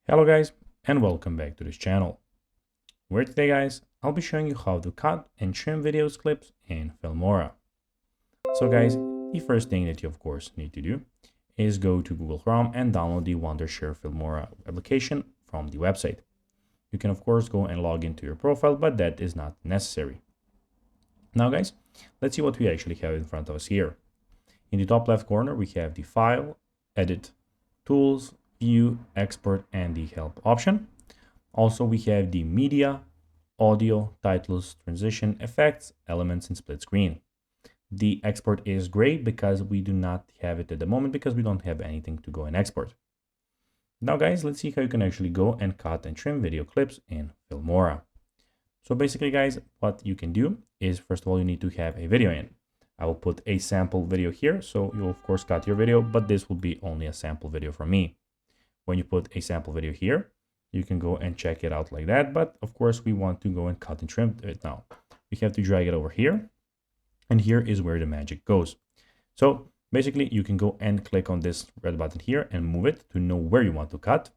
Hello guys, and welcome back to this channel, where today guys, I'll be showing you how to cut and trim videos clips in Filmora. So guys, the first thing that you of course need to do is go to Google Chrome and download the Wondershare Filmora application from the website. You can of course go and log into your profile, but that is not necessary. Now guys, let's see what we actually have in front of us here. In the top left corner, we have the File, Edit, Tools, View, Export, and the Help option. Also, we have the Media, Audio, Titles, Transition, Effects, Elements, and Split Screen. The Export is great because we do not have it at the moment because we don't have anything to go and export. Now guys, let's see how you can actually go and cut and trim video clips in Filmora. So basically guys, what you can do is, first of all, you need to have a video in. I will put a sample video here, so you'll of course cut your video, but this will be only a sample video from me. When you put a sample video here, you can go and check it out like that, but of course we want to go and cut and trim it now. We have to drag it over here, and here is where the magic goes. So basically you can go and click on this red button here and move it to know where you want to cut.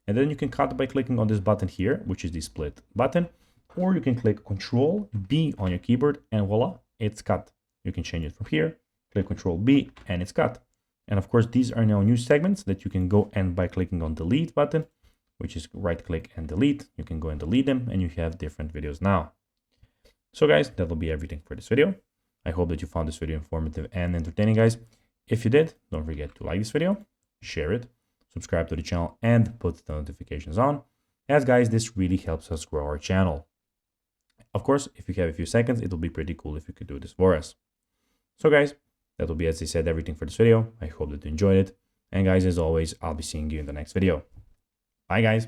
And then you can cut by clicking on this button here, which is the split button, or you can click Control B on your keyboard and voila, it's cut. You can change it from here, click Control B and it's cut. And of course, these are now new segments that you can go and by clicking on delete button, which is right click and delete, you can go and delete them and you have different videos now. So guys, that will be everything for this video. I hope that you found this video informative and entertaining guys. If you did, don't forget to like this video, share it, subscribe to the channel and put the notifications on, as guys, this really helps us grow our channel. Of course, if you have a few seconds, it will be pretty cool if you could do this for us. So guys, that will be, as I said, everything for this video. I hope that you enjoyed it. And guys, as always, I'll be seeing you in the next video. Bye guys.